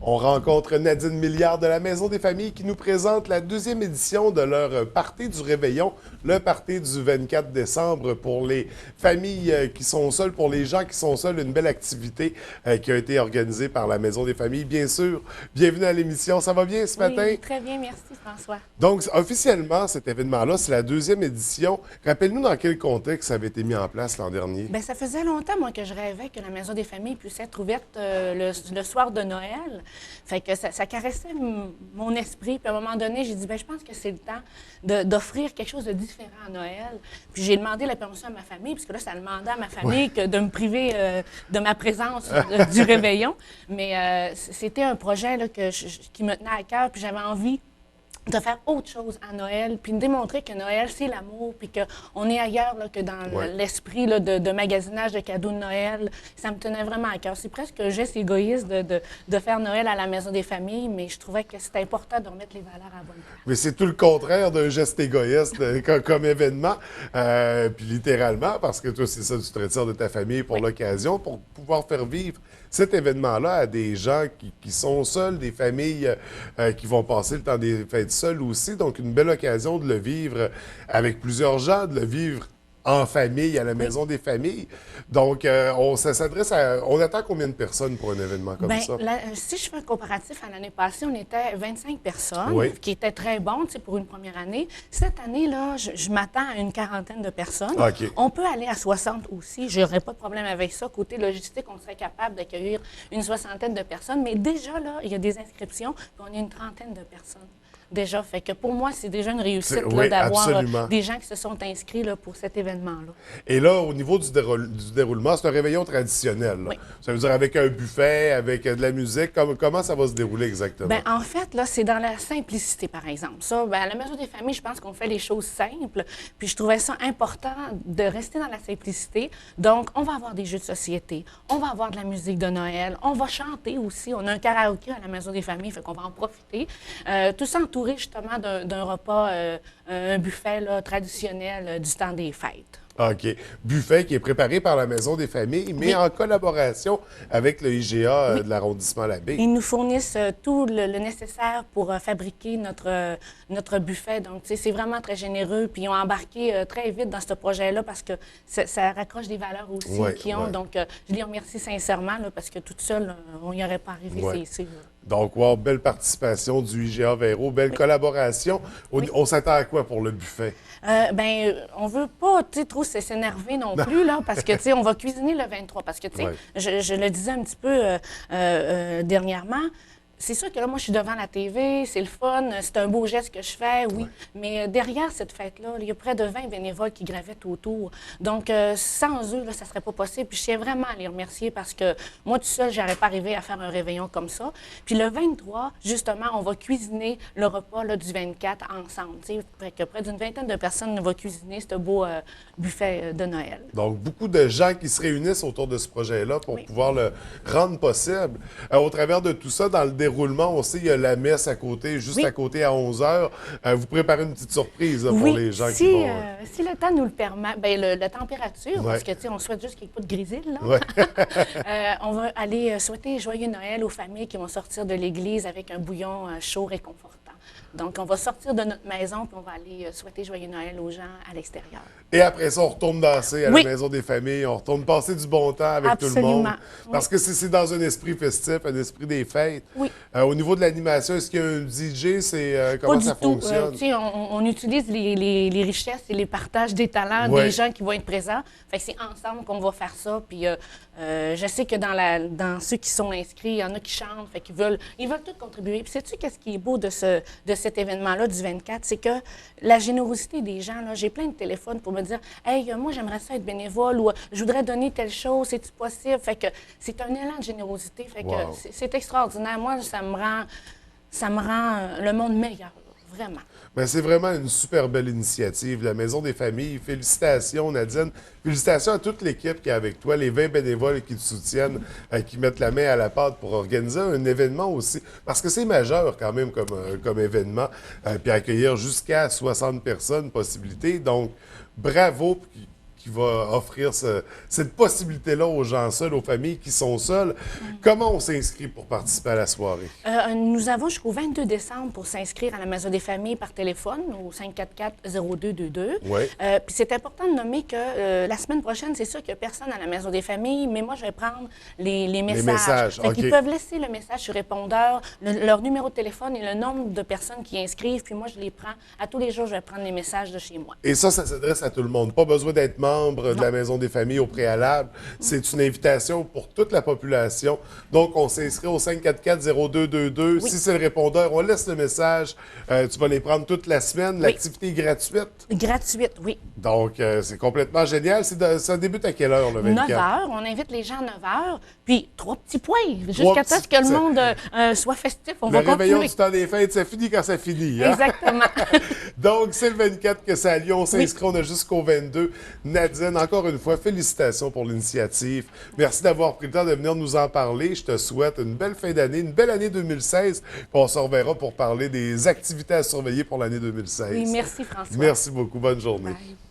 On rencontre Nadine Milliard de la Maison des Familles qui nous présente la deuxième édition de leur party du Réveillon, le party du 24 décembre pour les familles qui sont seules, pour les gens qui sont seuls, une belle activité qui a été organisée par la Maison des Familles, bien sûr. Bienvenue à l'émission, ça va bien ce matin? Oui, très bien, merci François. Donc, officiellement, cet événement-là, c'est la deuxième édition. Rappelle-nous dans quel contexte ça avait été mis en place l'an dernier. Bien, ça faisait longtemps, moi, que je rêvais que la Maison des Familles puisse être ouverte le soir de Noël. Fait que ça caressait mon esprit. Puis à un moment donné, j'ai dit, bien, je pense que c'est le temps d'offrir quelque chose de différent à Noël. Puis j'ai demandé la permission à ma famille, puisque là, ça demandait à ma famille que de me priver de ma présence du réveillon. Mais c'était un projet là, qui me tenait à cœur, puis j'avais envie de faire autre chose à Noël, puis de démontrer que Noël, c'est l'amour, puis qu'on est ailleurs là, que dans l'esprit là, de magasinage de cadeaux de Noël. Ça me tenait vraiment à cœur. C'est presque un geste égoïste de faire Noël à la Maison des Familles, mais je trouvais que c'était important de remettre les valeurs à bonne place. Mais c'est tout le contraire d'un geste égoïste comme événement, puis littéralement, parce que toi, c'est ça, tu te retires de ta famille pour l'occasion, pour pouvoir faire vivre cet événement-là à des gens qui sont seuls, des familles qui vont passer le temps des fêtes seules aussi. Donc, une belle occasion de le vivre avec plusieurs gens, de le vivre en famille, à la Maison des Familles. Donc, ça s'adresse à... On attend combien de personnes pour un événement comme ça? Si je fais un comparatif à l'année passée, on était 25 personnes, qui était très bon pour une première année. Cette année-là, je m'attends à une quarantaine de personnes. Okay. On peut aller à 60 aussi. Je n'aurais pas de problème avec ça. Côté logistique, on serait capable d'accueillir une soixantaine de personnes. Mais déjà, là, il y a des inscriptions, puis on est une trentaine de personnes. Déjà, fait que pour moi, c'est déjà une réussite d'avoir des gens qui se sont inscrits là, pour cet événement-là. Et là, au niveau du déroulement, c'est un réveillon traditionnel. Là. Ça veut dire avec un buffet, avec de la musique. Comment ça va se dérouler exactement? Bien, en fait, là, c'est dans la simplicité, par exemple. Ça, bien, à la Maison des Familles, je pense qu'on fait les choses simples. Puis je trouvais ça important de rester dans la simplicité. Donc, on va avoir des jeux de société, on va avoir de la musique de Noël, on va chanter aussi. On a un karaoké à la Maison des Familles, fait qu'on va en profiter. Tout ça entouré justement d'un repas, un buffet là, traditionnel du temps des fêtes. OK. Buffet qui est préparé par la Maison des Familles, mais en collaboration avec le IGA de l'arrondissement Labbé. Ils nous fournissent tout le nécessaire pour fabriquer notre buffet. Donc, c'est vraiment très généreux. Puis, ils ont embarqué très vite dans ce projet-là parce que ça raccroche des valeurs aussi qu'ils ont. Donc, je les remercie sincèrement là, parce que toute seule, on n'y aurait pas arrivé, c'est sûr. Donc, wow, belle participation du IGA Véro, belle collaboration. On s'attend à quoi pour le buffet? Bien, on veut pas trop s'énerver non plus, là, parce que, on va cuisiner le 23. Parce que, je le disais un petit peu dernièrement, c'est sûr que là, moi, je suis devant la TV, c'est le fun, c'est un beau geste que je fais, oui. Mais derrière cette fête-là, il y a près de 20 bénévoles qui gravitent autour. Donc, sans eux, là, ça ne serait pas possible. Puis je tiens vraiment à les remercier parce que moi, tout seul, je n'aurais pas arrivé à faire un réveillon comme ça. Puis le 23, justement, on va cuisiner le repas là, du 24 ensemble. Fait que près d'une vingtaine de personnes vont cuisiner ce beau buffet de Noël. Donc, beaucoup de gens qui se réunissent autour de ce projet-là pour pouvoir le rendre possible. Au travers de tout ça, dans le déroulement, on sait qu'il y a la messe à côté, juste à côté à 11 h. Vous préparez une petite surprise là, pour les gens qui vont... Si le temps nous le permet, bien, la température, parce que, on souhaite juste qu'il n'y ait pas de grésil, là. On va aller souhaiter joyeux Noël aux familles qui vont sortir de l'église avec un bouillon chaud réconfortant. Donc, on va sortir de notre maison puis on va aller souhaiter joyeux Noël aux gens à l'extérieur. Et après ça, on retourne danser à la Maison des Familles, on retourne passer du bon temps avec tout le monde. Parce que c'est dans un esprit festif, un esprit des fêtes. Au niveau de l'animation, est-ce qu'il y a un DJ? Comment ça fonctionne? On utilise les richesses et les partages des talents des gens qui vont être présents. Fait que c'est ensemble qu'on va faire ça. Puis je sais que dans ceux qui sont inscrits, il y en a qui chantent, fait qu'ils veulent tous contribuer. Puis sais-tu qu'est-ce qui est beau de cet événement-là du 24? C'est que la générosité des gens, là, j'ai plein de téléphones pour me dire « Hey, moi, j'aimerais ça être bénévole » ou « Je voudrais donner telle chose, c'est-tu possible? » Fait que c'est un élan de générosité. Fait que c'est extraordinaire. Moi, ça me rend le monde meilleur, vraiment. Bien, c'est vraiment une super belle initiative, la Maison des Familles. Félicitations, Nadine. Félicitations à toute l'équipe qui est avec toi, les 20 bénévoles qui te soutiennent, qui mettent la main à la pâte pour organiser un événement aussi. Parce que c'est majeur quand même comme événement. Puis accueillir jusqu'à 60 personnes, possibilité. Donc, bravo. qui va offrir cette possibilité-là aux gens seuls, aux familles qui sont seules. Comment on s'inscrit pour participer à la soirée? Nous avons jusqu'au 22 décembre pour s'inscrire à la Maison des familles par téléphone au 544-0222. Oui. Puis c'est important de nommer que la semaine prochaine, c'est sûr qu'il n'y a personne à la Maison des familles, mais moi, je vais prendre les messages. OK. Ils peuvent laisser le message sur répondeur, leur numéro de téléphone et le nombre de personnes qui inscrivent. Puis moi, je les prends. À tous les jours, je vais prendre les messages de chez moi. Et ça s'adresse à tout le monde. Pas besoin d'être membre de la Maison des familles au préalable. C'est une invitation pour toute la population. Donc, on s'inscrit au 544-0222. Oui. Si c'est le répondeur, on laisse le message. Tu vas les prendre toute la semaine. Oui. L'activité est gratuite. Gratuite, oui. Donc, c'est complètement génial. Ça débute à quelle heure, le 24? 9 h. On invite les gens à 9 h. Puis 3 petits points, jusqu'à ce que le monde soit festif. On va Le réveillon continuer. du temps des fêtes, ça finit quand ça finit. Hein? Exactement. Donc, c'est le 24 que ça a lieu. On s'inscrit, on a jusqu'au 22. Nadine, encore une fois, félicitations pour l'initiative. Merci d'avoir pris le temps de venir nous en parler. Je te souhaite une belle fin d'année, une belle année 2016. Puis on se reverra pour parler des activités à surveiller pour l'année 2016. Oui, merci François. Merci beaucoup. Bonne journée. Bye.